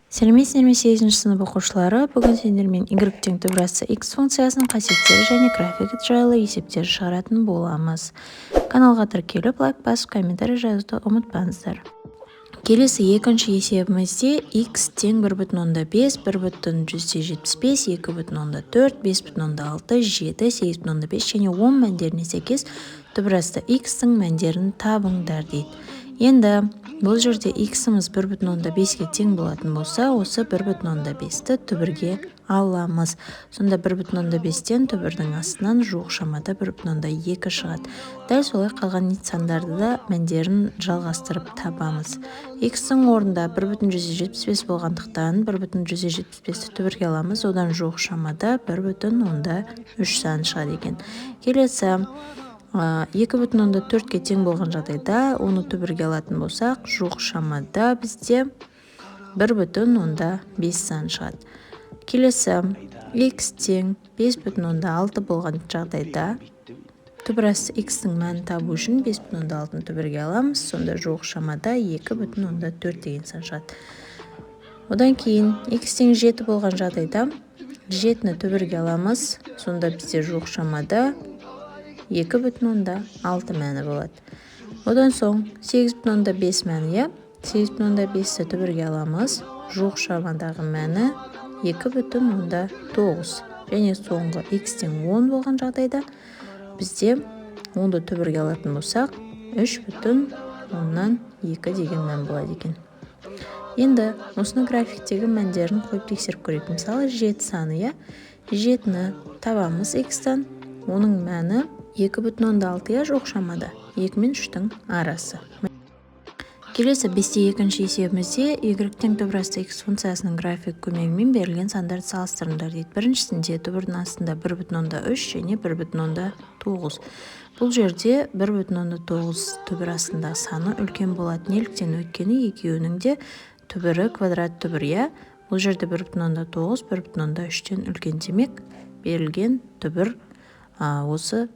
Сәлеметсіздер ме 8-ші сынып оқушылары? Бүгін сендермен y тең түбірасы x функциясының қасиеттері және графигі жайлы есептер шығаратын боламыз. Каналға тіркеліп, лайк басып, комментарий жазуды ұмытпаңыздар. Келесі екінші есебімізде x тең 1,5, 1,175, 2,4, 5,6, 7, 8,5 және 10 мәндеріне сәйкес түбірасты x-тің мәндерін табыңдар дейді. Енді бұл жерде x-іміз 1,5-ге тең болатын болса, осы 1,5-ті түбірге аламыз. Сонда 1,5-тен түбірдің астынан жуық шамада 1,2 шығады. Дәл солай қалған сандарды да мәндерін жалғастырып табамыз. X-ің орында 1,175 болғандықтан 1,175-ті түбірге аламыз. Одан жуық шамада 1,3 сан шығады екен. Келесі 2,4-ге тең болған жағдайда оны түбірге алатын болсақ, жуық шамада бізде 1,5 сан шығады. Келесі x тең 5,6 болған жағдайда түбірасы x-тің мәнін табу үшін 5,6-ны түбірге аламыз. Сонда жуық шамада 2,4 деген сан шығады. Одан кейін x тең 7 болған жағдайда 7-ні түбірге аламыз. Сонда бізде жуық шамада 2,6 мәні болады. Одан соң 8,5 мәні, 8,5-ті түбірге аламыз. Жуық шамадағы мәні 2,9. Және соңғы x тең 10 болған жағдайда бізде 10-ды түбірге алатын болсақ, 3,2 деген мән болады екен. Енді осыны графиктегі мәндерін қойып тексеріп көрейік. Мысалы 7 саны, 7-ні табамыз x-тан, оның мәні 2,6 жоқ шамада, 2 мен 3-тің арасы. Келесі 5-те екінші есебімізде y тең түбірасты x функциясының график көмегімен берілген сандарды салыстырыңдар дейді. Біріншісінде түбірдің астында 1,3 және 1,9. Бұл жерде 1,9 түбір астындағы саны үлкен болады. Неліктен? Өйткені екеуінің де түбірі квадрат түбір. Бұл жерде 1,9, 1,3-тен үлкен, демек берілген түбір осы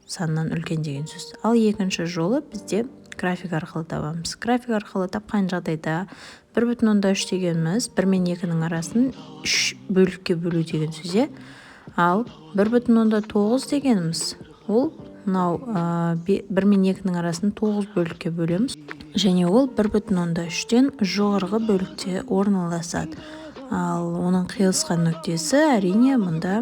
саннан үлкен деген сөз. Ал екінші жолы бізде график арқылы табамыз. График арқылы тапқан жағдайда 1,3 дегеніміз 1 мен 2-нің арасын 3 бөлікке бөлу деген сөз. Ал 1,9 дегеніміз ол 1 мен 2-нің арасын 9 бөлікке бөлеміз. Және ол 1,3-тен жоғарғы бөлікте орналасады. Ал оның қиылысқан нүктесі әрине мұнда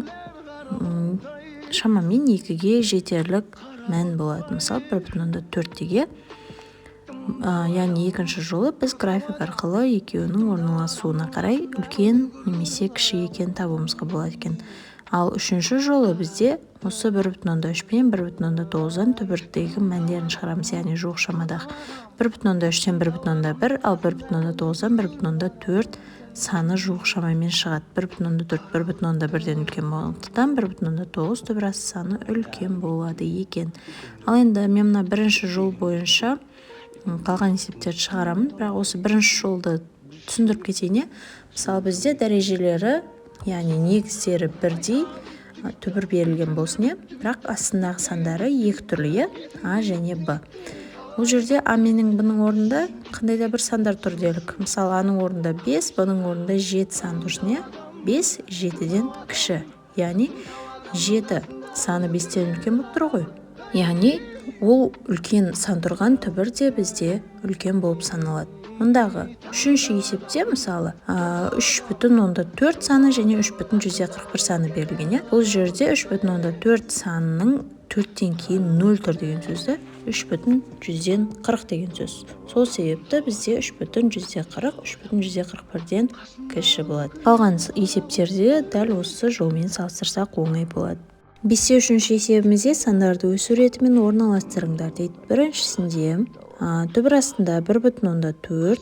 шамамен 2-ге жетерлік мән болады. Мысалы 1,4-теге. Яғни екінші жолы біз график арқылы екеуінің орналасуына қарай үлкен немесе кіші екен табуымызға болады екен. Ал үшінші жолы бізде осы 1,3 пен 1,9-дан түбірдегі мәндерін шығарамыз, яғни жуық шамадағы 1,3-тен 1,1, ал 1,9-дан 1,4 саны жуық шамамен шығады. 1,4, 1,1-ден үлкен болғандықтан 1,9 түбірасы саны үлкен болады екен. Ал енді мен мына бірінші жол бойынша қалған есептерді шығарамын, бірақ осы бірінші жолды түсіндіріп кетейін. Мысалы бізде дәрежелері, яғни негіздері бірдей түбір берілген болсын, бірақ астындағы сандары екі түрлі, а және б. Бұл жерде а менің б-ның орнында қандай да бір сандар тұр делік. Мысалы а-ның орнында 5, б-ның орнында 7 сан тұрсын. 5 7-ден кіші, яғни 7 саны 5-тен үлкен болып тұр ғой. Яғни ол үлкен сан тұрған түбір де бізде үлкен болып саналады. Мұндағы үшінші есепте мысалы 3,4 саны және 3,141 саны берілген. Бұл жерде 3,4 санының 4-тен кейін 0 тұр деген сөзді 3,140 деген сөз. Сол себепті бізде 3,140, 3,141-ден кіші болады. Қалған есептерде дәл осы жолмен салыстырсақ оңай болады. 5-те үшінші есебімізде сандарды өсу ретімен орналастырыңдар дейді. Біріншісінде түбір астында 1,4,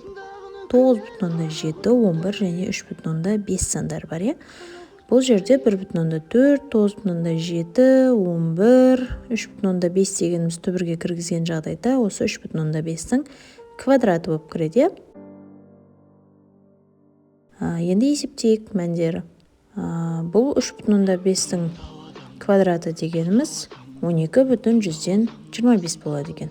9,7, 11 және 3,5 сандар бар. Бұл жерде 1,4, 9,7, 11, 3,5 дегеніміз түбірге кіргізген жағдайда осы 3,5-тің квадраты болып кіреді. Енді есептейік мәндері. Бұл 3,5-тің квадраты дегеніміз 12,125 болады екен.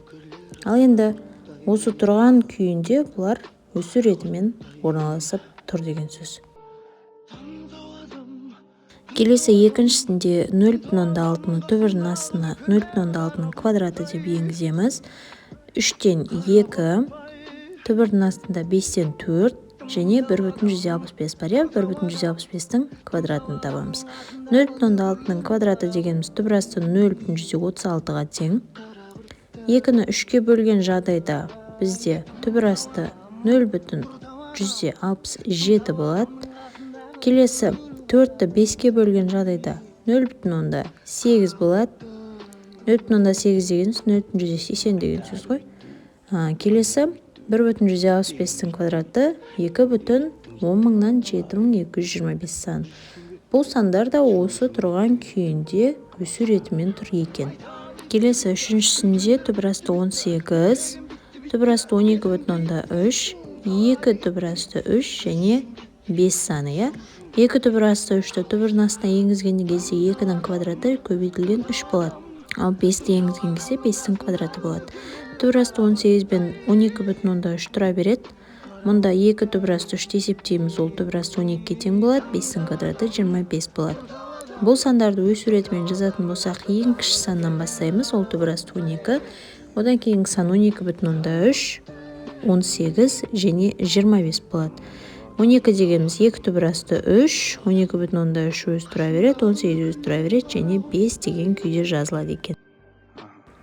Ал енді осы тұрған күйінде бұлар өсу ретімен орналасып тұр деген сөз. Келесі екіншісінде 0,6-ны түбірдің астына 0,6-ның квадраты деп енгіземіз. 3-тен 2, түбірдің астында 5-тен 4 және 1,165 бар. 1,165-тің квадратын табамыз. 0,6-ның квадраты дегеніміз түбір асты 0,136-ға тең. 2-ні 3-ке бөлген жағдайда бізде түбір асты 0,167 болады. Келесі 4-ті 5-ке бөлген жағдайда 0,8 болады. 0,8 дегеніміз 0,180 деген сөз ғой. Келесі 1,165-тің квадраты 2,10,000,7,225 сан. Бұл сандар да осы тұрған күйінде өсу ретімен тұр екен. Келесі үшіншісінде түбір асты 18, түбір асты 12,3, 2 түбір асты 3 және 5 саны. 2 түбір асты 3-ті түбірдің астына енгізген кезде 2-ның квадраты көбейтілген 3 болады. Ал 5-ті енгізген кезде 5-тің квадраты болады. Түбір асты 18 бен 12,3 тұра береді. Мұнда 2 түбір асты 3 есептейміз, ол түбір асты 12-ке тең болады, 5-тің квадраты 25 болады. Бұл сандарды өсу ретімен жазатын болсақ, ең кіші саннан бастаймыз, ол түбір асты 12. Одан кейінгі сан 12,3, 18 және 25 болады. 12 дегеніміз 2 түбір асты 3, 12,3 өз тұра береді, 18 өз тұра береді және 5 деген күйде жазылады екен.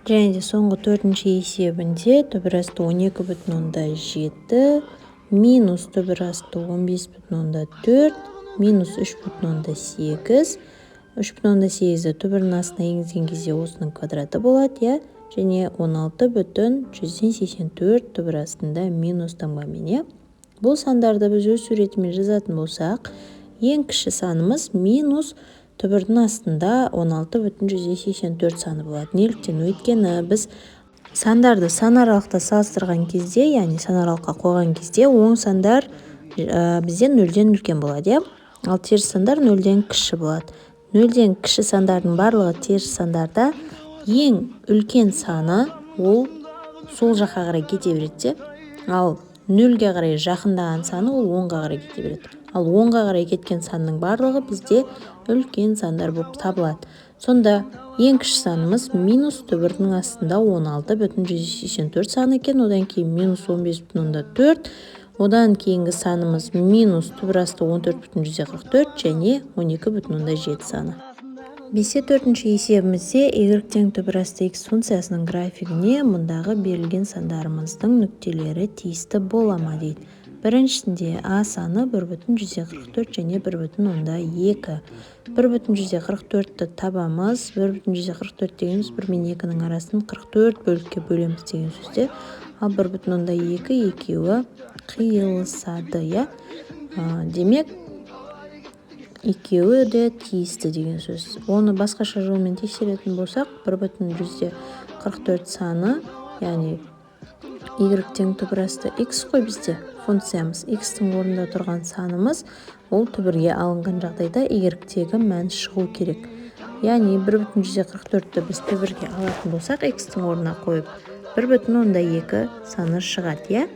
Және де соңғы 4-ші есебінде түбір асты 12,7, минус түбір асты 15,4, минус 3,8, 3,8-ді түбірдің астына енгізген кезде осының квадраты болады, және 16,184 түбір астында минус таңбамен. Бұл сандарды біз өз суретімен жазатын болсақ, ең кіші санымыз минус түбірдің астында 16,184 саны болады. Неліктен? Өйткені біз сандарды санаралықта салыстырған кезде, яғни санаралыққа қойған кезде, оң сандар бізден 0-ден үлкен болады. Ал теріс сандар 0-ден кіші болады. 0-ден кіші сандардың барлығы теріс сандарда ең үлкен саны ол сол жаққа қарай кете береді. Ал 0-ге қарай жақындаған саны ол 10-ға қарай кете береді. Ал 10-ға қарай кеткен санның барлығы бізде үлкен сандар болып табылады. Сонда ең кіші санымыз минус түбірдің астында 16,184 саны екен, одан кейін минус 15,4, одан кейінгі санымыз минус түбір асты 14,144 және 12,7 саны. 4-ші есебімізде y-тең түбір асты x функциясының графигіне мұндағы берілген сандарымыздың нүктелері тиісті бола ма дейді. Біріншісінде a саны 1,144 және 1,2. 1,144-ті табамыз. 1,144 дегеніміз 1 мен 2-ның арасын 44 бөлікке бөлеміз деген сөзде. Ал 1,2 екеуі қиылысады. Демек, екеуі де тиісті деген сөз. Оны басқаша жолмен тексеретін болсақ, 1,144 саны, яғни y-тең түбір асты x қой бізде функциямыз. X-тің орнында тұрған санымыз, ол түбірге алынған жағдайда y-тегі мән шығу керек. Яғни 1,144-ті біз түбірге алатын болсақ, x-тің орнына қойып 1,2 саны шығады.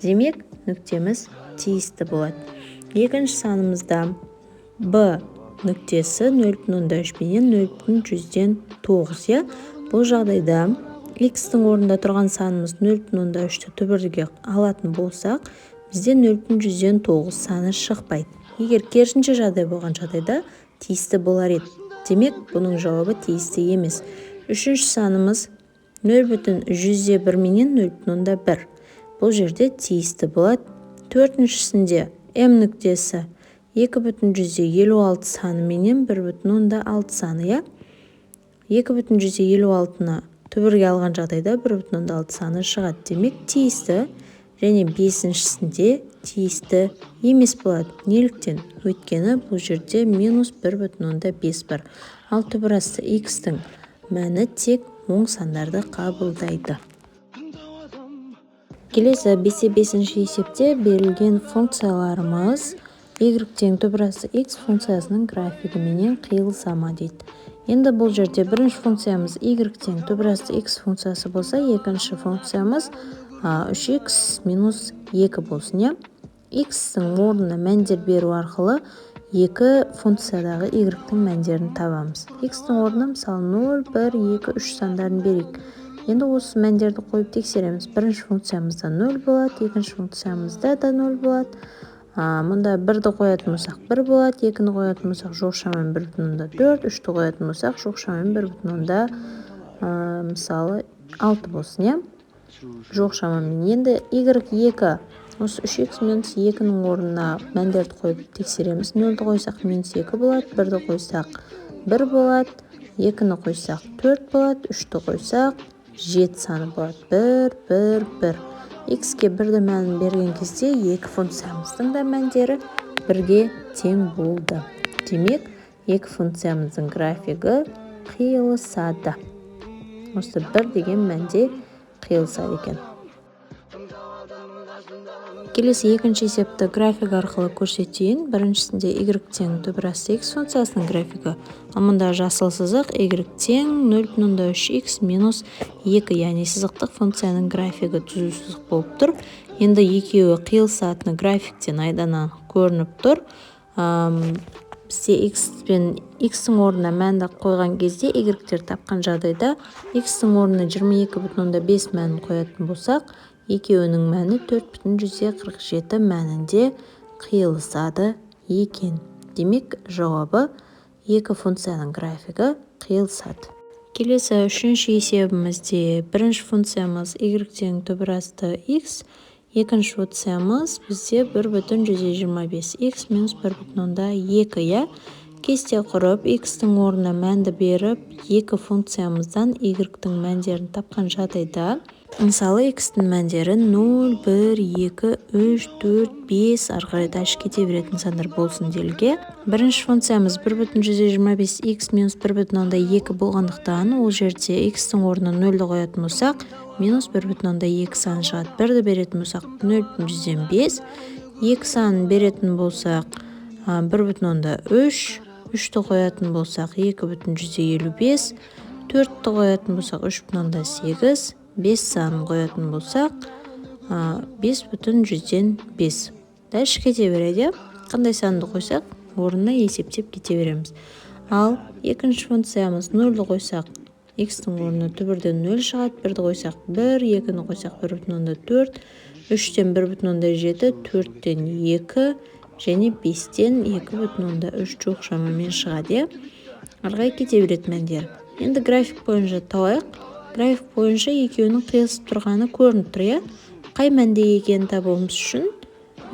Демек, нүктеміз тиісті болады. Екінші санымызда b нүктесі 0,3 пенен 0,109. Бұл жағдайда x-тің орнында тұрған санымыз 0,3-ті түбірге алатын болсақ, бізде 0,109 саны шықпайды. Егер керісінше жағдай болған жағдайда тиісті болар еді. Демек, бұның жауабы тиісті емес. Үшінші санымыз 0,101 менен 0,1. Бұл жерде тиісті болады. Төртіншісінде m нүктесі 2,156 саны менен 1,6 саны. 2,156-ны түбірге алған жағдайда 1,6 саны шығады. Демек, тиісті. Және бесіншісінде тиісті емес болады. Неліктен? Өйткені бұл жерде минус 1,5 бар. Ал түбір асты x-тің мәні тек оң сандарды қабылдайды. Келесі 5-ші есепте берілген функцияларымыз y-тең түбір асты x функциясының графигіменен қиылыса ма дейді. Енді бұл жерде бірінші функциямыз y-тең түбір асты x функциясы болса, екінші функциямыз 3x минус 2 болсын. x-тің орнына мәндер беру арқылы екі функциядағы y-тің мәндерін табамыз. X-тің орнына мысалы 0, 1, 2, 3 сандарын берейік. Енді осы мәндерді қойып тексереміз. Бірінші функциямызда 0 болады, екінші функциямызда да 0 болады. Мұнда 1-ді қоятын болсақ 1 болады, 2-ні қоятын болсақ жоқ шамамен 1,4, 3-ті қоятын болсақ жоқ шамамен 1,6 мысалы 6 болсын, жоқ шамамен. Енді y2 осы 3x минус 2-нің орнына мәндерді қойып тексереміз. 0-ді қойсақ минус 2 болады, 1-ді қойсақ 1 болады, 2-ні қойсақ 4 болады, 3-ті қойсақ 7 саны болады. 1, 1, 1. X-ке 1-ді мәнін берген кезде екі функциямыздың да мәндері 1-ге тең болды. Демек, екі функциямыздың графигі қиылысады. Осы 1 деген мәнде қиылысады екен. Келесі екінші есепті график арқылы көрсетейін. Біріншісінде y тең түбірасты x функциясының графигі. Мұнда жасыл сызық y тең 0,3x минус 2, яғни сызықтық функцияның графигі түзу сызық болып тұр. Енді екеуі қиылысатыны графиктен айдан көрініп тұр. Бізде x-тің орнына мәнді қойған кезде y-тер тапқан жағдайда x-тің орнына 22,5 мәнін қоятын болсақ, екеуінің мәні 4,47 мәнінде қиылысады екен. Демек, жауабы екі функцияның графигі қиылысады. Келесі үшінші есебімізде бірінші функциямыз y тең түбірасты x, екінші функциямыз бізде 1,125x минус 1,2. Кесте құрып, x-тің орнына мәнді беріп, екі функциямыздан y-тің мәндерін тапқан жағдайда, мысалы x-тің мәндері 0, 1, 2, 3, 4, 5 арқарайда кете беретін сандар болсын делге. Бірінші функциямыз 1,125x минус 1,2 болғандықтан, ол жерде x-тің орнына 0-ді қоятын болсақ, минус 1,2 сан шығады. 1-ді беретін болсақ 0,5, 2 санын беретін болсақ 1,3, 3-ті қоятын болсақ 2,55, 4-ті қоятын болсақ 3,8, 5 санын қоятын болсақ 5,5. Дәл кете береді. Қандай санды қойсақ, орнына есептеп кете береміз. Ал екінші функциямыз 0-ді қойсақ, x-тің орнына түбірден 0 шығады, 1-ді қойсақ 1, 2-ні қойсақ 1,4, 3-тен 1,7, 4-тен 2, және 5-тен 2,3 жоқ шамамен шығады. Арғай кете береді мәндер. Енді график бойынша тауайық. График бойынша екеуінің қиылысып тұрғаны көрініп тұр. Қай мәнде екенін табуымыз үшін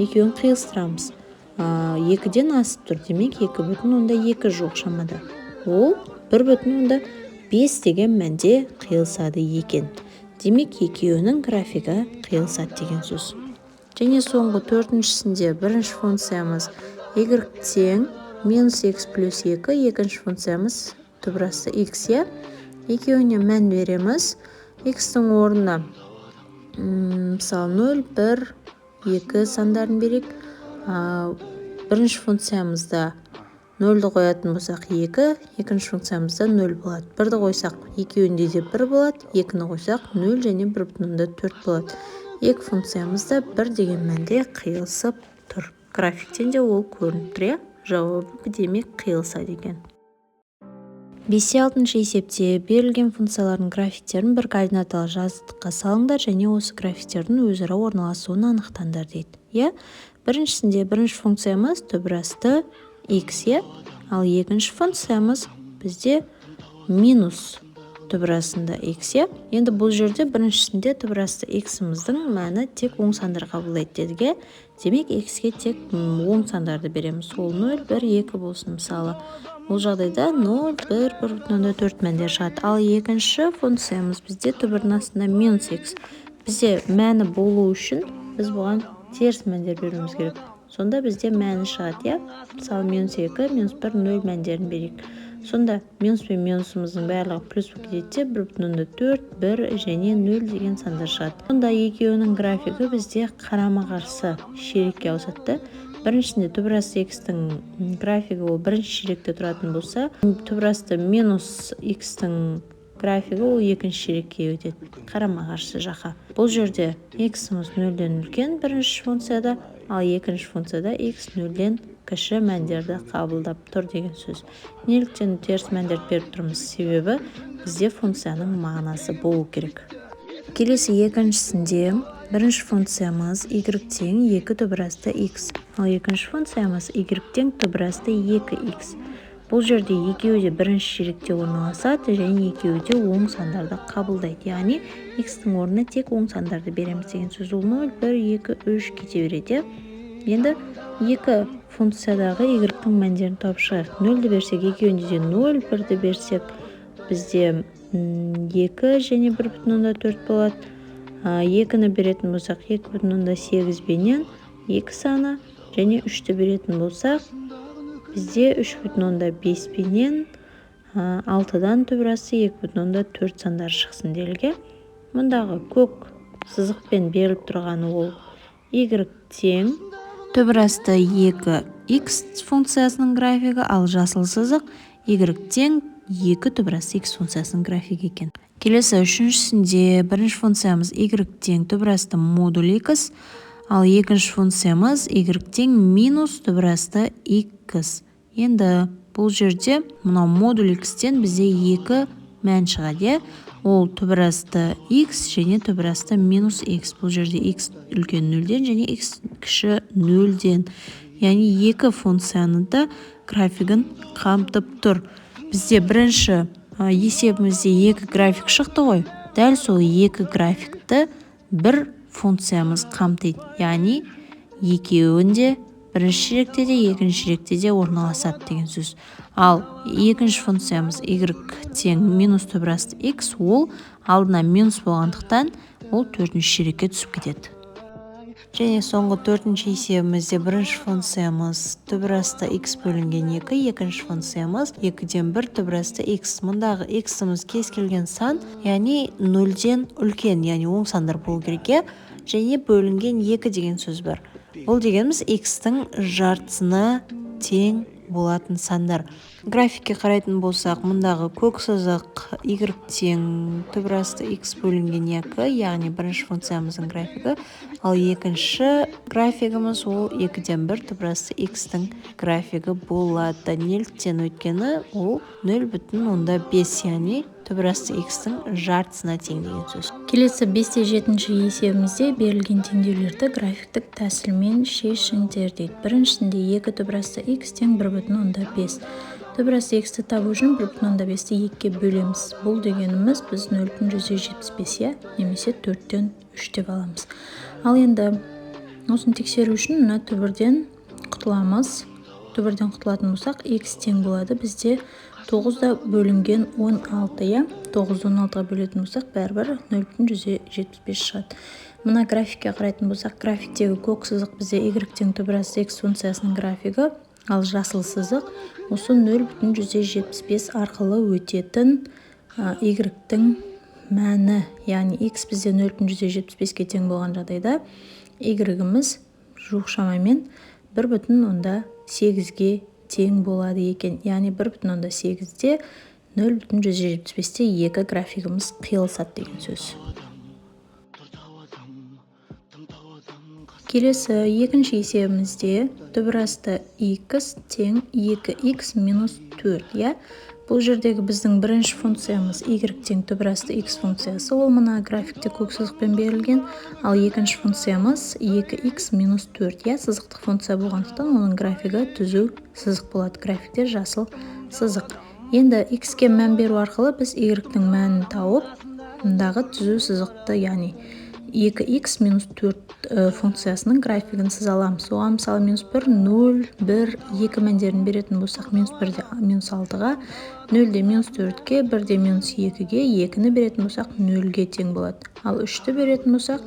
екеуін қиылыстырамыз. 2-ден асып тұр, демек 2,2 жоқ шамада. Ол 1,5 деген мәнде қиылысады екен. Демек, екеуінің графигі қиылысады деген сөз. Және соңғы төртіншісінде бірінші функциямыз y тең минус x плюс 2, екінші функциямыз түбірасты x. Екеуіне мән береміз. X-тің орнына мысалы 0, 1, 2 сандарын берейік. Бірінші функциямызда 0-ді қоятын болсақ 2, екінші функциямызда 0 болады. 1-ді қойсақ екеуінде де 1 болады, 2-ні қойсақ 0 және 1,4 болады. Екі функциямызда 1 деген мәнде қиылысып тұр. Графиктен де ол көрініп тұр. Жауабы демек қиылысады екен. 5-6 есепте берілген функциялардың графиктерін бір координаталы жазықтыққа салыңдар және осы графиктердің өзара орналасуын анықтаңдар дейді. Біріншісінде бірінші функциямыз түбірасты x, ал екінші функциямыз бізде минус түбірасында x. Енді бұл жерде біріншісінде түбірасты x-іміздің мәні тек оң сандар қабылдайды дедіге. Демек, x-ке тек оң сандарды береміз. Ол 0, 1, 2 болсын мысалы. Бұл жағдайда 0, 1, 1,4 мәндер шығады. Ал екінші функциямыз бізде түбірдің астында минус x. Бізде мәні болу үшін біз бұған теріс мәндер беруіміз керек. Сонда бізде мәні шығады. Мысалы, минус 2, минус 1, 0 мәндерін берейік. Сонда минус пен минусымыздың барлығы плюс кетеді, 1,4, 1 және 0 деген сандар шығады. Сонда екеуінің графигі бізде қарама-қарсы ширекке ауысады. Біріншісінде түбірасты x-тің графигі ол бірінші ширекте тұратын болса, түбірасты минус x-тің графигі ол екінші ширекке өтеді, қарама-қарсы жаққа. Бұл жерде x-іміз 0-ден үлкен бірінші функцияда, ал екінші функцияда x нөлден кіші мәндерді қабылдап тұр деген сөз. Неліктен теріс мәндерді беріп тұрмыз? Себебі бізде функцияның мағынасы болу керек. Келесі екіншісінде бірінші функциямыз y тең 2 түбірасты x, ал екінші функциямыз y тең түбірасты 2x. Бұл жерде екеуі де бірінші ширекте орналасады және екеуі де оң сандарды қабылдайды. Яғни x-тің орнына тек оң сандарды береміз деген сөз. Ол 0, 1, 2, 3 кете береді. Енді екі функциядағы y-тің мәндерін тауып шығайық. 0-ді берсек, екеуінде де 0, 1-ді берсек, бізде 2 және 1,4 болады. 2-ні беретін болсақ, 2,8 бенен 2 саны, және 3-ті беретін болсақ, бізде 3,5 бенен 6-дан түбірасты 2,4 сандар шықсын делге. Мұндағы көк сызықпен беріліп тұрғаны ол y тең түбірасты 2x функциясының графигі, ал жасыл сызық y тең 2 түбірасты x функциясының графигі екен. Келесі үшіншісінде бірінші функциямыз y тең түбірасты модуль x, ал екінші функциямыз y тең минус түбірасты x. Енді бұл жерде мынау модуль x-тен бізде 2 мән шығады. Ол түбірасты x және түбірасты минус x. Бұл жерде x үлкен 0-ден және x кіші 0-ден. Яғни екі функцияны да графигін қамтып тұр. Бізде бірінші есебімізде 2 график шықты ғой. Дәл сол 2 графикті бір функциямыз қамтиды. Яғни екеуінде бірінші ширекте де, екінші ширекте де орналасады деген сөз. Ал екінші функциямыз y тең минус түбірасты x, ол алдына минус болғандықтан ол төртінші ширекке түсіп кетеді. Және соңғы төртінші есебімізде бірінші функциямыз түбірасты x бөлінген 2, екінші функциямыз 2-ден 1 түбірасты x. Мұндағы x-іміз кез келген сан, яғни 0-ден үлкен, яғни оң сандар болу керек, және бөлінген 2 деген сөз бар. Бұл дегеніміз x-тің жартысына тең болатын сандар. Графикке қарайтын болсақ, мұндағы көк сызық y тең түбірасты x бөлінген 2, яғни бірінші функциямыздың графигі, ал екінші графигіміз ол 2-ден 1 түбірасты x-тің графигі болады. Неліктен өйткені ол 0,5, яғни түбірасты x-тің жартысына тең деген сөз. Келесі 5-7 есебімізде берілген теңдеулерді графиктік тәсілмен шешіңдер дейді. Біріншісінде 2 түбірасты x тең 1,5. Түбірасты x-ті табу үшін 1,5-ті 2-ге бөлеміз. Бұл дегеніміз біз 0,175, немесе 4-тен 3 деп аламыз. Ал енді осыны тексеру үшін мына түбірден құтыламыз. Түбірден құтылатын болсақ, x тең болады. Бізде 9-да бөлінген 16, 9-ды 16-ға бөлетін болсақ, бәрібір 0,175 шығады. Мына графикке қарайтын болсақ, графиктегі көк сызық бізде y тең түбірасты x функциясының графигі, ал жасыл сызық осы 0,175 арқылы өтетін y-тің мәні, яғни x бізде 0,175-ге тең болған жағдайда y-іміз жуық шамамен 1,8-ге тең болады екен. Яғни 1,8-де 0,175-те 2 графигіміз қиылысады деген сөз. Келесі екінші есебімізде түбірасты x тең 2x минус 4. Бұл жердегі біздің бірінші функциямыз y тең түбірасты x функциясы, ол мына графикте көк сызықпен берілген, ал екінші функциямыз 2x минус 4. Сызықтық функция болғандықтан оның графигі түзу сызық болады. Графикте жасыл сызық. Енді x-ке мән беру арқылы біз y-тің мәнін тауып, мұндағы түзу сызықты, яғни 2x минус 4 функциясының графигін сыз аламыз. Оған мысалы минус 1, 0, 1, 2 мәндерін беретін болсақ, минус 1-де минус 6-ға, 0-де минус 4-ге, 1-де минус 2-ге, 2-ні беретін болсақ, 0-ге тең болады. Ал 3-ті беретін болсақ,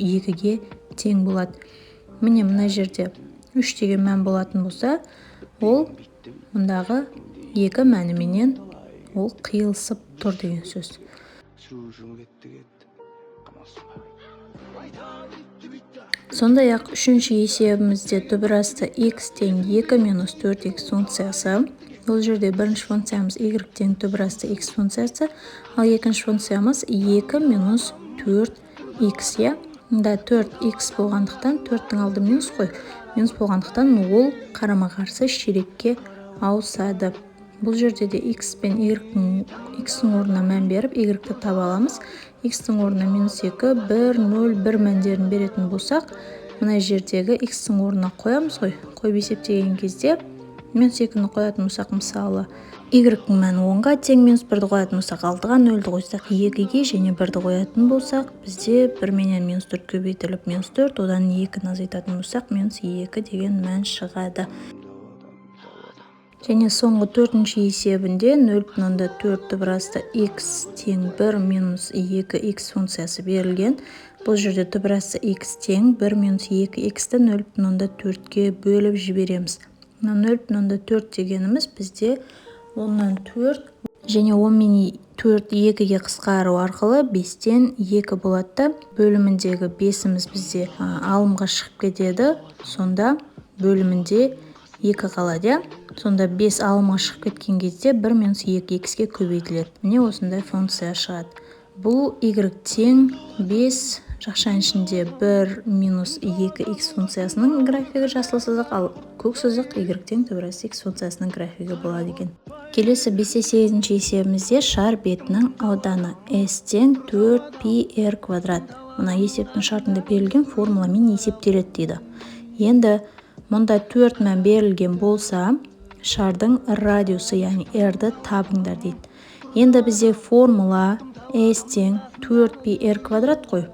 2-ге тең болады. Міне мына жерде 3 деген мән болатын болса, ол мұндағы 2 мәніменен ол қиылысып тұр деген сөз. Сондай-ақ үшінші есебімізде түбірасты x тең 2 минус 4x функциясы. Бұл жерде бірінші функциямыз y тең түбірасты x функциясы, ал екінші функциямыз 2 минус 4x. мында 4x болғандықтан 4-тің алды минус қой. Минус болғандықтан ол қарама-қарсы ширекке ауысады. Бұл жерде де x пен x-тің орнына мән беріп, y-ті таба аламыз. X-тің орнына минус 2, 1, 0, 1 мәндерін беретін болсақ, мына жердегі x-тің орнына қоямыз ғой. Қойып есептеген кезде минус 2-ні қоятын болсақ, мысалы, y-тің мәні 10-ға тең, минус 1-ді қоятын болсақ, 6-ға, 0-ді қойсақ 2-ге және 1-ді қоятын болсақ, бізде 1 менен минус 4 көбейтіліп минус 4, одан 2-ні азайтатын болсақ, минус 2 деген мән шығады. Және соңғы 4-ші есебінде 0,4 түбірасты x тең 1 минус 2x функциясы берілген. Бұл жерде түбірасты x тең 1 минус 2x-ті 0,4-ке бөліп жібереміз. 0,4 дегеніміз бізде 10-нан 4 және 10 мен 4 2-ге қысқару арқылы 5-тен 2 болады. Бөліміндегі 5-іміз бізде алымға шығып кетеді. Сонда бөлімінде 2 қалады. Сонда 5 алымға шығып кеткен кезде 1 минус 2x-ке көбейтіледі. Міне осындай функция шығады. Бұл y тең 5 жақшаның ішінде 1 минус 2x функциясының графигі жасыл сызық, ал көк сызық y тең түбірасты x функциясының графигі болады екен. Келесі 5-8-ші есебімізде шар бетінің ауданы s тең 4πr квадрат. Мына есептің шартында берілген формуламен есептеледі дейді. Енді мұнда 4 мән берілген болса, шардың радиусы, яғни r-ді табыңдар дейді. Енді бізде формула s тең 4πr квадрат қой.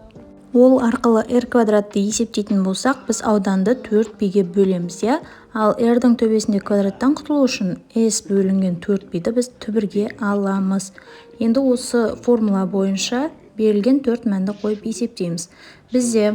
Ол арқылы r квадратты есептейтін болсақ, біз ауданды 4π-ге бөлеміз, я? Ал r-дің төбесінде квадраттан құтылу үшін s бөлінген 4π-ді біз түбірге аламыз. Енді осы формула бойынша берілген 4 мәнді қойып есептейміз. Бізде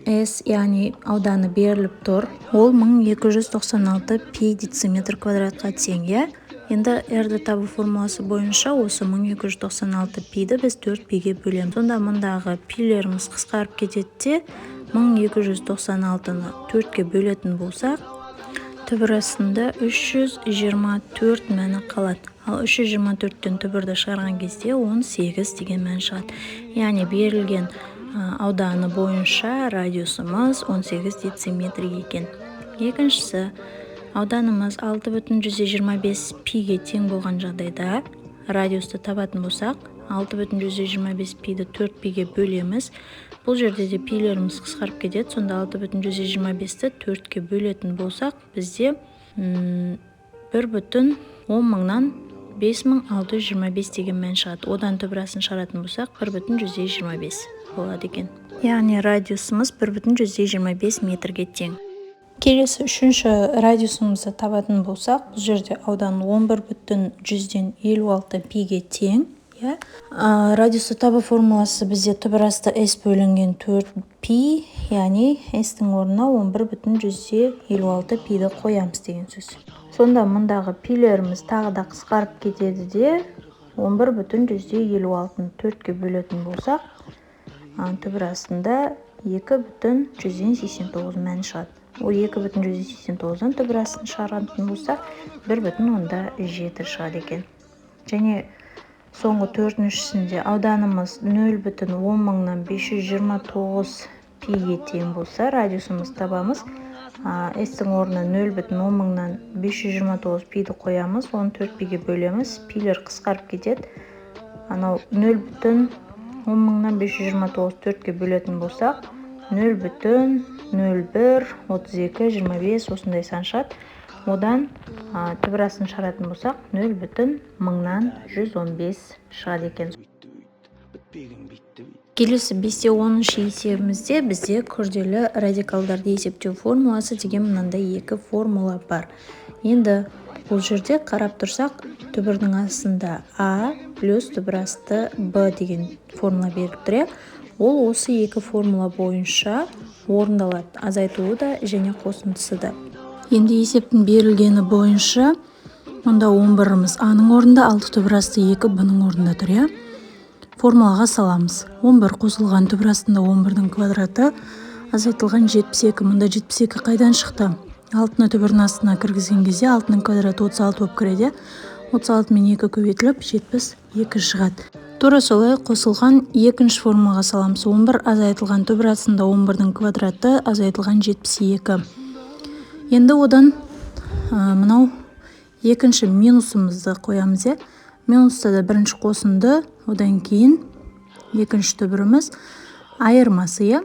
s, яғни ауданы беріліп тұр. Ол 1296 π дециметр квадратқа тең, я? Енді r-ді табу формуласы бойынша осы 1296 π-ді біз 4π-ге бөлеміз. Сонда мұндағы пилеріміз қысқарып кетеді. 1296-ны 4-ке бөлетін болсақ, түбірасында 324 мәні қалады. Ал 324-тен түбірді шығарған кезде 18 деген мән шығады. Яғни берілген ауданы бойынша радиусымыз 18 дециметр екен. Екіншісі, ауданымыз 6,125 π-ге тең болған жағдайда радиусты табатын болсақ, 6,125 π-ді 4π-ге бөлеміз. Бұл жерде де пилеріміз қысқарып кетеді. Сонда 6,125-ті 4-ке бөлетін болсақ, бізде 1,10 мыңнан 5625 деген мән шығады. Одан түбірасын шығаратын болсақ, 1,125 болады екен. Яғни радиусымыз 1,125 метрге тең. Келесі 3-ші радиусымызды табатын болсақ, бұл жерде аудан 11,156 π-ге тең. Радиусты табу формуласы бізде түбірасты s бөлінген 4π, яғни s-тің орнына 11,156 π-ді қоямыз деген сөз. Сонда мұндағы пилеріміз тағы да қысқарып кетеді де 11,156-ны 4-ке бөлетін болсақ, түбірасында 2,189 мән шығады. Ол 2,189-дан түбірасын шығаратын болсақ, 1,7 шығады екен. Және соңғы 4-шісінде ауданымыз 0,10 мыңнан 529 π-ге тең болса, радиусымыз табамыз. S-тің орнына 0,10 мыңнан 529 π-ді қоямыз, оны 4π-ге бөлеміз, пилер қысқарып кетеді. Анау 0,10 мыңнан 529 4-ке бөлетін болсақ, 0,01, 32, 25 осындай сан шығады. Одан түбірасын шығаратын болсақ, 0,1 мыңнан 115 шығады екен. Келесі 5-10-ші есебімізде бізде күрделі радикалдарды есептеу формуласы деген мынандай 2 формула бар. Енді бұл жерде қарап тұрсақ, түбірдің астында а плюс түбірасты б деген формула беріп тұр. Ол осы 2 формула бойынша орындалады. Азайтуы да және қосындысы да. Енді есептің берілгені бойынша, мұнда 11-іміз а-ның орнында, 6 түбірасты 2 б-ның орнында тұр. Формулаға саламыз. 11 қосылған түбірастында 11-дің квадраты азайтылған 72. Мұнда 72 қайдан шықты? 6-ны түбірдің астына кіргізген кезде 6-ның квадраты 36 болып кіреді. 36 мен 2 көбейтіліп 72 шығады. Тура солай қосылған екінші формулаға саламыз. 11 азайтылған түбір астында 11-дің квадраты азайтылған 72. Енді одан мынау екінші минусымызды қоямыз. Минуста да бірінші қосынды, одан кейін екінші түбіріміз айырмасы.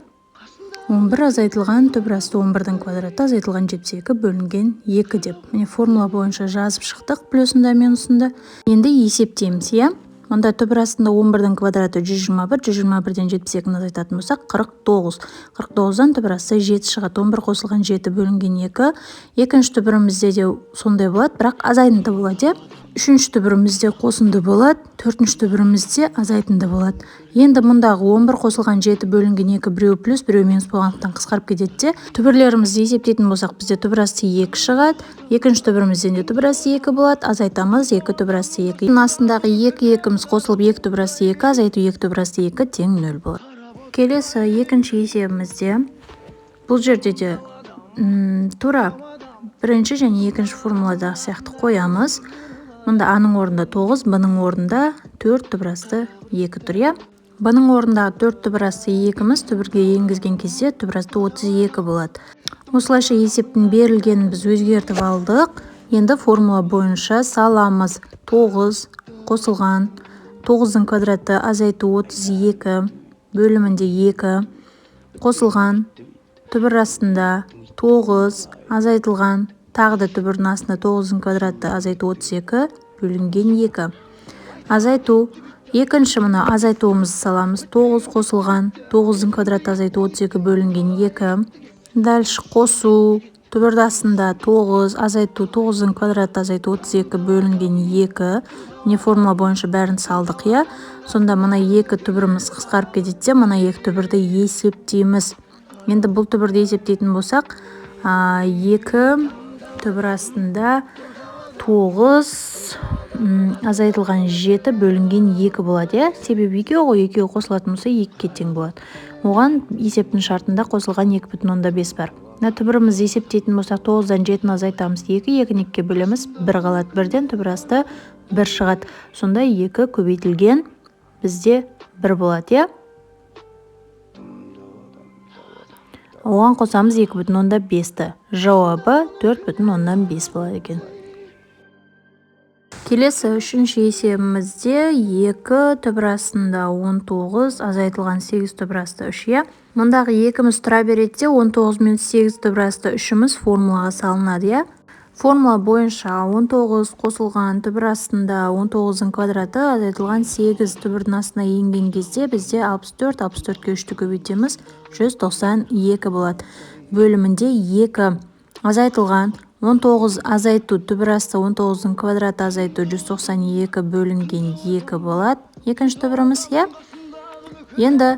11 азайтылған түбір асты 11-дің квадраты азайтылған 72 бөлінген 2 деп. Міне формула бойынша жазып шықтық, плюсында, минусында. Енді есептейміз. Онда түбір астында 11-дің квадраты 121, 121-ден 72-ні азайтатын болсақ 49. 49-дан түбір асты 7 шығады. 11 қосылған 7 бөлінген 2. Екінші түбірімізде де сондай болады, бірақ азайтынды болады. Үшінші түбірімізде қосынды болады, төртінші түбірімізде азайтынды болады. Енді мұндағы 11 қосылған 7 бөлінген 2 біреу плюс, біреу минус болғандықтан қысқарып кетеді. Түбірлерімізді есептейтін болсақ, бізде түбір асты 2 шығады. Екінші түбірімізден де түбір асты 2 болады. Азайтамыз 2 түбір асты 2. Астындағы 2-2-іміз қосылып 2 түбір асты 2, азайту 2 түбір асты 2 тең 0 болады. Келесі екінші есебімізде бұл жерде де тура бірінші және екінші формуладағы сияқты қоямыз. Мұнда А-ның орнында 9, Б-ның орнында 4 түбір асты 2 тұр. Б-ның орнындағы 4 түбір асты 2-міз түбірге енгізген кезде түбір асты 32 болады. Осылайша есептің берілгенін біз өзгертіп алдық. Енді формула бойынша саламыз. 9 қосылған 9-ның квадраты азайту 32 бөлімінде 2 қосылған түбір астында 9 азайтылған тағы да түбірдің астында 9-ның квадраты азайту 32 бөлінген 2. Азайту екінші мына азайтуымызды саламыз. 9 қосылған 9-ның квадраты азайту 32 бөлінген 2. Дальше қосу түбірдің астында 9 азайту 9-ның квадраты азайту 32 бөлінген 2. Не формула бойынша бәрін салдық. Сонда мына 2 түбіріміз қысқарып кетеді. Мына 2 түбірді есептейміз. Енді бұл түбірді есептейтін болсақ 2 түбір астында 9 азайтылған 7 бөлінген 2 болады. Себебі 2 қосылатын болса 2-ге тең болады. Оған есептің шартында қосылған 2,5 бар. Түбірімізді есептейтін болсақ 9-дан 7-ні азайтамыз 2, 2-ні 2-ге бөлеміз 1 қалады. 1-ден түбір асты 1 шығады. Сонда 2 көбейтілген бізде 1 болады. Оған қосамыз 2,5-ті. Жауабы 4,5 болады екен. Келесі үшінші есебімізде 2 түбір астында 19 азайтылған 8 түбір асты 3. Мұндағы 2-міз тұра береді. 19 мен 8 түбір асты 3-міз формулаға салынады. Формула бойынша 19 қосылған түбір астында 19-ның квадраты азайтылған 8 түбірдің астына енген кезде бізде 64, 64-ке 3-ті көбейтеміз 192 болады. Бөлімінде 2 азайтылған 19 азайту түбір асты 19-ның квадраты азайту 192 бөлінген 2 болады. Екінші түбіріміз. Енді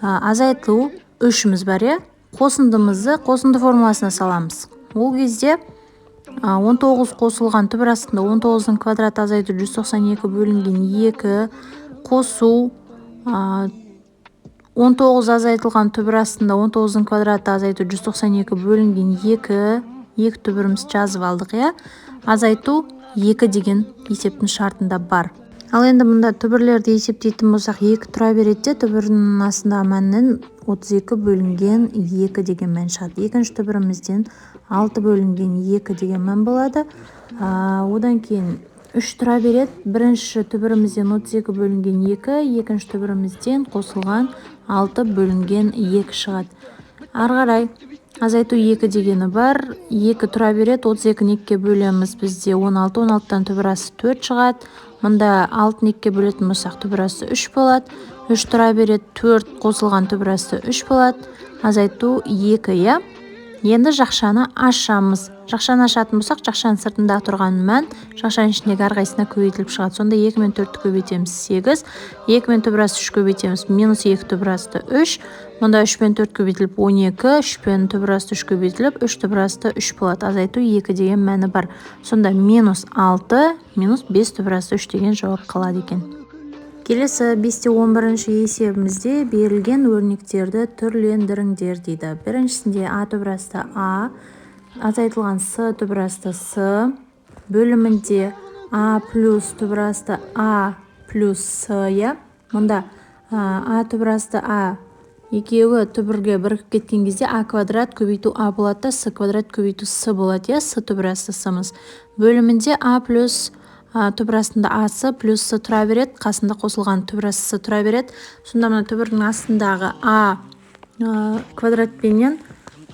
азайту 3-міз бар. Қосындымызды қосынды формуласына саламыз. Ол кезде 19 қосылған түбір астында 19-ның квадраты азайту 192 бөлінген 2 қосу 19 азайтылған түбір астында 19-ның квадраты азайту 192 бөлінген 2 түбіріміз жазып алдық. Азайту 2 деген есептің шартында бар. Ал енді мұнда түбірлерді есептейтін болсақ 2 тұра береді. Түбірінің астында мәннен 32 бөлінген 2 деген мән шығады. Екінші түбірімізден 6 бөлінген 2 деген мән болады. Одан кейін 3 тұра береді. Бірінші түбірімізден 32 бөлінген 2, екінші түбірімізден қосылған 6 бөлінген 2 шығады. Арғарай азайту 2 дегені бар. 2 тұра береді. 32-ні 2-ге бөлеміз бізде 16, 16-тан түбір асты 4 шығады. Мұнда 6-ны 2-ге бөлетін болсақ түбір асты 3 болады. 3 тұра береді. 4 қосылған түбір асты 3 болады. Азайту 2. Енді жақшаны ашамыз. Жақшаны ашатын болсақ, жақшаның сыртында тұрған мән жақшаның ішіндегі әрқайсысына көбейтіліп шығады. Сонда 2 мен 4-ті көбейтеміз 8, 2 мен түбір асты 3 көбейтеміз минус 2 түбір асты 3. Мұнда 3 мен 4 көбейтіліп 12, 3 пен түбір асты 3 көбейтіліп 3 түбір асты 3 болады. Азайту 2 деген мәні бар. Сонда минус 6, минус 5 түбір асты 3 деген жауап қалады екен. Келесі 5-11 есебімізде берілген өрнектерді түрлендіріңдер дейді. Біріншісінде А түбір асты А, азайтылған С түбір асты С, бөлімінде А плюс түбір асты А плюс С. Мұнда а түбірасты а екеуі түбірге бірігіп кеткен кезде а квадрат көбейту а болады да с квадрат көбейту с болады, с түбірасты сымыз. Бөлімінде а плюс түбірастында асы плюс с тұра береді, қасында қосылған түбірасты с тұра береді. Сонда мына түбірдің астындағы а квадратпенен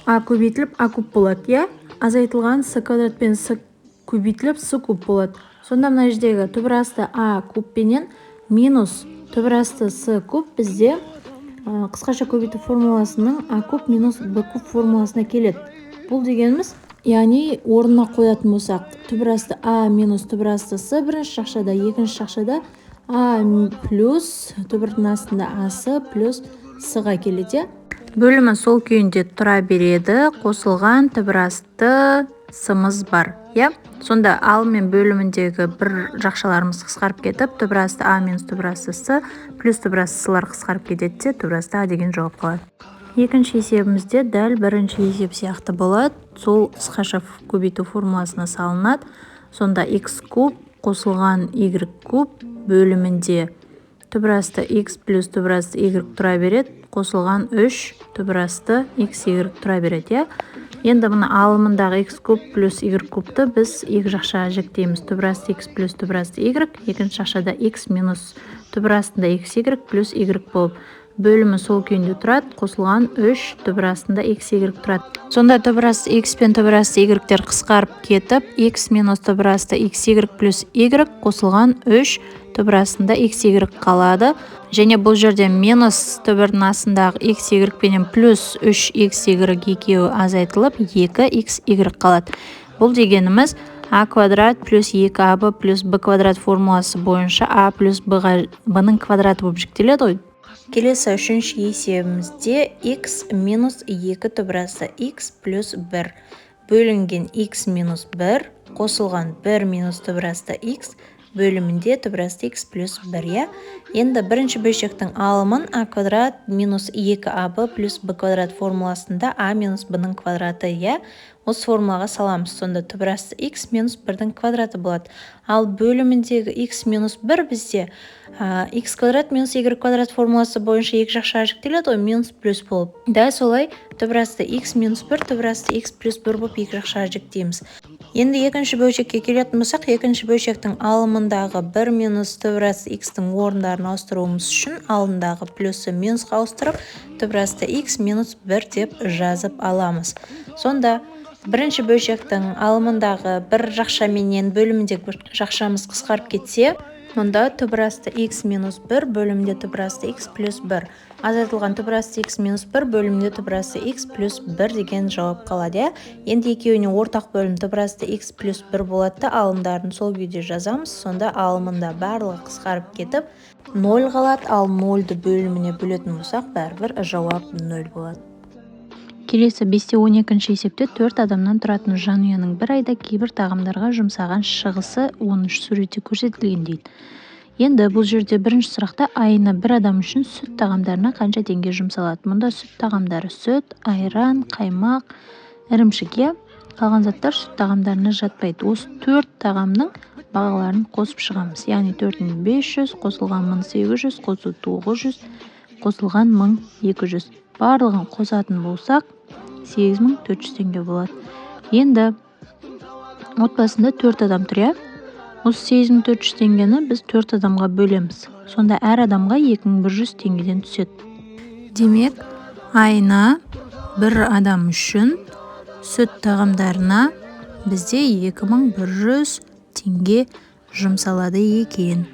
а көбейтіліп а куб болады, азайтылған с квадратпен с көбейтіліп с куб болады. Сонда мына жердегі түбірасты а кубпенен минус түбірасты с куб бізде қысқаша көбейту формуласының а куб минус б куб формуласына келеді. Бұл дегеніміз, яғни орнына қоятын болсақ, түбірасты а минус түбірасты с бірінші жақшада, екінші жақшада а плюс түбірдің астында асы плюс с-ға келеді. Бөлімі сол күйінде тұра береді, қосылған түбірасты сымыз бар. Сонда ал мен бөліміндегі бір жақшаларымыз қысқарып кетіп, түбірасты а минус түбірасты с плюс түбірасты с-лар қысқарып кетеді, түбірасты а деген жауап қалады. Екінші есебімізде дәл бірінші есеп сияқты болады. Сол қысқаша көбейту формуласына салынады. Сонда x куб қосылған y куб бөлімінде түбірасты x плюс түбірасты y тұра береді, қосылған 3 түбірасты x y тұра береді. Енді мұны алымындағы x куб плюс y кубты біз екі жақшаға жіктейміз. Түбірасты x плюс түбірасты y, екінші жақшада x минус түбірастында x y плюс y болып. Бөлімі сол күйінде тұрады, қосылған 3 түбірастында x y тұрады. Сонда түбірасты x пен түбірасты y-тер қысқарып кетіп, x минус түбірасты x y плюс y қосылған 3 түбірастында x y қалады. Және бұл жерде минус түбірдің астындағы x y пенен плюс 3 x y екеуі азайтылып 2 x y қалады. Бұл дегеніміз а квадрат плюс 2аб плюс б квадрат формуласы бойынша а плюс б-ның квадраты болып жіктеледі ғой. Келесі үшінші есебімізде x минус 2 түбірасы x плюс 1 бөлінген x минус 1 қосылған 1 минус түбірасты x бөлімінде түбірасты x плюс 1. Енді бірінші бөлшектің алымын а квадрат минус 2аб плюс б квадрат формуласында а минус б-ның квадраты. Осы формулаға саламыз. Сонда түбірасты x минус 1-дің квадраты болады. Ал бөліміндегі x минус 1 бізде x квадрат минус y квадрат формуласы бойынша екі жақшаға жіктеледі ғой, минус плюс болып. Дәл солай түбірасты x минус 1 түбірасты x плюс 1 болып екі жақшаға жіктейміз. Енді екінші бөлшекке келетін болсақ, екінші бөлшектің алымындағы 1 минус түбірасты x-тің орындарын ауыстыруымыз үшін алындағы плюсы минусқа ауыстырып, түбірасты x минус 1 деп жазып аламыз. Сонда бірінші бөлшектің алымындағы бір жақшаменен бөліміндегі бір жақшамыз қысқарып кетсе, мұнда түбірасты x минус 1 бөлімінде түбірасты x плюс 1. Азайтылған түбірасты x минус 1 бөлімінде түбірасты x плюс 1 деген жауап қалады. Енді екеуіне ортақ бөлім түбірасты x плюс 1 болады, алымдарын сол күйде жазамыз. Сонда алымында барлығы қысқарып кетіп 0 қалады, ал 0-ды бөліміне бөлетін болсақ, бәрібір жауап 0 болады. Келесі 5-12 есепте 4 адамнан тұратын жанұяның бір айда кейбір тағамдарға жұмсаған шығысы 13 суретте көрсетілген дейді. Енді бұл жерде бірінші сұрақта айына бір адам үшін сүт тағамдарына қанша теңге жұмсалады? Мұнда сүт тағамдары сүт, айран, қаймақ, ірімшік. Қалған заттар сүт тағамдарына жатпайды. Осы 4 тағамның бағаларын қосып шығамыз. Яғни 4500 қосылған 1800 қосу 900 қосылған 1200. Барлығын қосатын болсақ 8400 теңге болады. Енді отбасында 4 адам тұр. Осы 8400 теңгені біз 4 адамға бөлеміз. Сонда әр адамға 2100 теңгеден түседі. Демек, айына бір адам үшін сүт тағамдарына бізде 2100 теңге жұмсалады екен.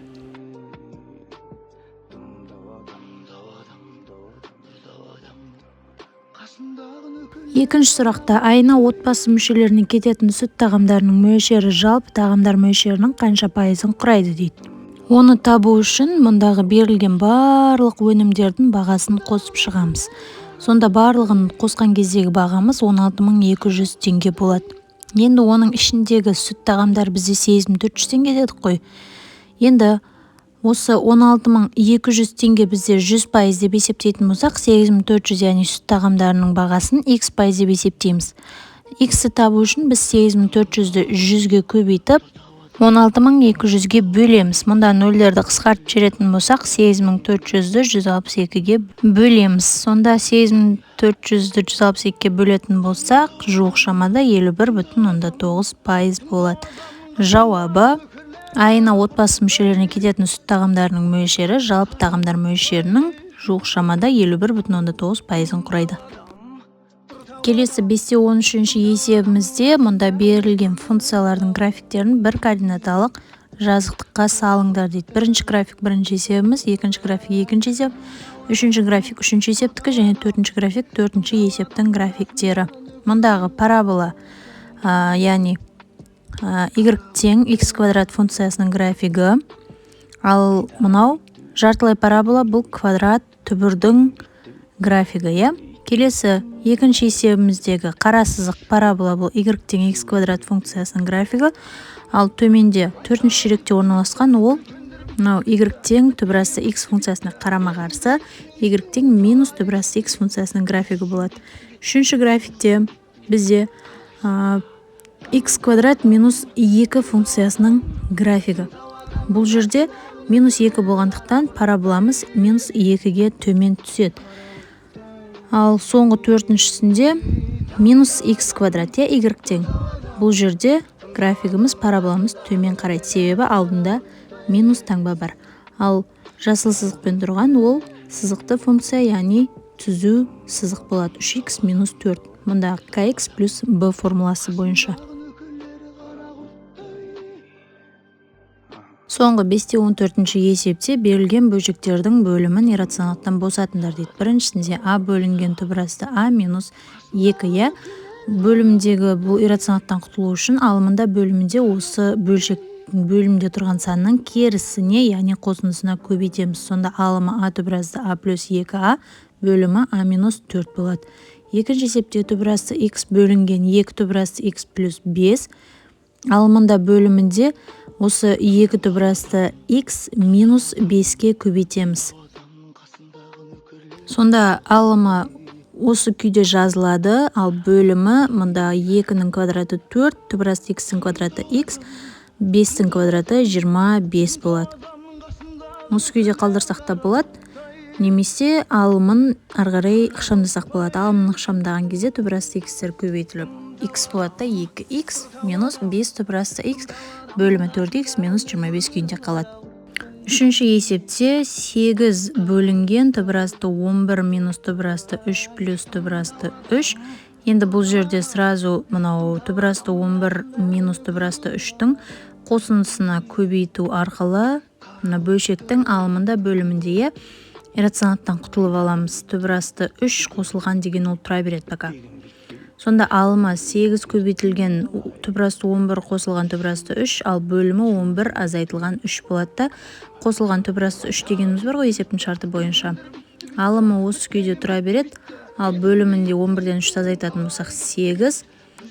Екінші сұрақта айына отбасы мүшелеріне кететін сүт тағамдарының мөлшері жалпы тағамдар мөлшерінің қанша пайызын құрайды дейді. Оны табу үшін мұндағы берілген барлық өнімдердің бағасын қосып шығамыз. Сонда барлығын қосқан кездегі бағамыз 16200 теңге болады. Енді оның ішіндегі сүт тағамдар бізде 8400 теңге дедік қой. Енді осы 16200 теңге бізде 100% деп есептейтін болсақ, 8400 яғни сүт тағамдарының бағасын x% деп есептейміз. X-ті табу үшін біз 8400-ді 100-ге көбейтіп, 16200-ге бөлеміз. Мұнда нөлдерді қысқартып жіберетін болсақ, 8400-ді 162-ге бөлеміз. Сонда 8400-ді 162-ге бөлетін болсақ, жуық шамада 51,9% болады. Жауабы: айына отбасы мүшелеріне кететін сүт тағамдарының мөлшері жалпы тағамдар мөлшерінің жуық шамада 51,9%-ын құрайды. Келесі 5-13 есебімізде мұнда берілген функциялардың графиктерін бір координаталық жазықтыққа салыңдар дейді. Бірінші график бірінші есебіміз, екінші график екінші есеп, үшінші график үшінші есептікі және төртінші график төртінші есептің графиктері. Мұндағы парабола, яғни y тең x квадрат функциясының графигі, ал мынау жартылай парабола бұл квадрат түбірдің графигі. Келесі екінші есебіміздегі қара сызық парабола бұл y тең x квадрат функциясының графигі, ал төменде төртінші ширекте орналасқан ол y тең түбірасты x функциясына қарама қарсы y тең минус түбірасты x функциясының графигі болады. Үшінші графикте бізде x квадрат минус 2 функциясының графигі. Бұл жерде минус 2 болғандықтан параболамыз минус 2-ге төмен түседі. Ал соңғы төртіншісінде минус x квадрат, y тең. Бұл жерде графигіміз параболамыз төмен қарайды, себебі алдында минус таңба бар. Ал жасыл сызықпен тұрған ол сызықты функция, яғни түзу сызық болады. 3x минус 4. Мұнда kx плюс b формуласы бойынша. Соңғы 5-14 есепте берілген бөлшектердің бөлімін иррационалдықтан босатыңдар дейді. Біріншісінде а бөлінген түбірасты а минус 2. Бөлімдегі бұл иррационалдықтан құтылу үшін алымында бөлімінде осы бөлімде тұрған санның керісіне, яғни қосындысына көбейтеміз. Сонда алымы а түбірасты а плюс 2а бөлімі а минус 4 болады. Екінші есепте түбірасты x бөлінген 2 түбірасты x плюс 5. Алымында бөлімінде осы 2 түбірасты x минус 5-ке көбейтеміз. Сонда алымы осы күйде жазылады, ал бөлімі мұнда 2-нің квадраты 4, түбірасты x-ің квадраты x, 5-ің квадраты 25 болады. Осы күйде қалдырсақ та болады, немесе алымын арғарай ықшамдасақ болады. Алымын ықшамдаған кезде түбірасты x-тер көбейтіліп, x болады 2x минус 5 түбірасты x бөлімі 4x минус 25 күйінде қалады. Үшінші есепте 8 бөлінген түбірасты 11 минус түбірасты 3 плюс түбірасты 3. Енді бұл жерде сразу мынау түбірасты 11 минус түбірасты 3-тің қосындысына көбейту арқылы бөлшектің алымында бөлімінде иррационалдықтан құтылып аламыз. Түбірасты 3 қосылған деген ол тұра береді пока. Сонда алымы 8 көбейтілген түбірасты 11 қосылған түбірасты 3, ал бөлімі 11 азайтылған 3 болады. Қосылған түбірасты 3 дегеніміз бар ғой есептің шарты бойынша. Алымы осы күйде тұра береді, ал бөлімінде 11-ден 3 азайтатын болсақ 8.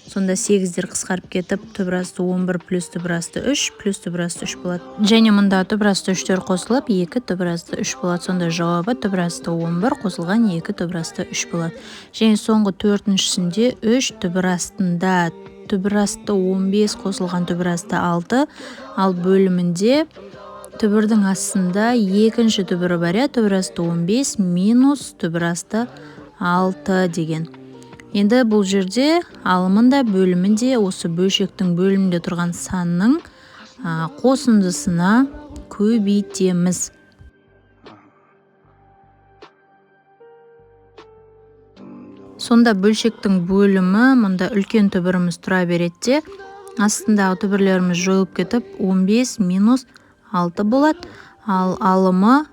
Сонда 8-дер қысқарып кетіп, түбірасты 11 плюс түбірасты 3 плюс түбірасты 3 болады. Және мұнда түбірасты 3-тер қосылып 2 түбірасты 3 болады. Сонда жауабы түбірасты 11 қосылған 2 түбірасты 3 болады. Және соңғы төртіншісінде 3 түбірастында түбірасты 15 қосылған түбірасты 6, ал бөлімінде түбірдің астында екінші түбірі бар, түбірасты 15 минус түбірасты 6 деген. Енді бұл жерде алымында бөлімінде осы бөлшектің бөлімінде тұрған санның қосындысына көбейтеміз. Сонда бөлшектің бөлімі мұнда үлкен түбіріміз тұра береді, астындағы түбірлеріміз жойылып кетіп 15 минус 6 болады, ал алымы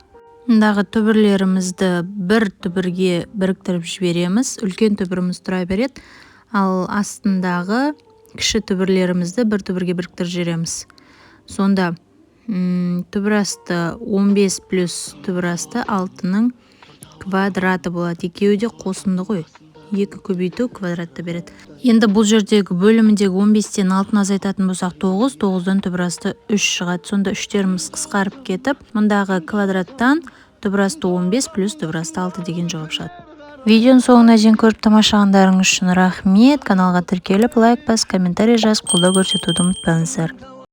дағы түбірлерімізді бір түбірге біріктіріп жібереміз. Үлкен түбіріміз тұра береді, ал астындағы кіші түбірлерімізді бір түбірге біріктіріп жібереміз. Сонда түбірасты 15 плюс түбірасты 6-ның квадраты болады. Екеуі де қосынды ғой. 2 көбейту квадратты береді. Енді бұл жердегі бөліміндегі 15-тен 6-ны азайтатын болсақ 9, 9-дан түбірасты 3 шығады. Сонда 3-теріміз қысқарып кетіп, мұндағы квадраттан түбірасты 15 плюс түбірасты 6 деген жауап шығады. Видеоның соңына дейін көріп тамашалағандарыңыз үшін рахмет. Каналға тіркеліп, лайк бас, комментарий жазып қолдау көрсетуді ұмытпаңыздар.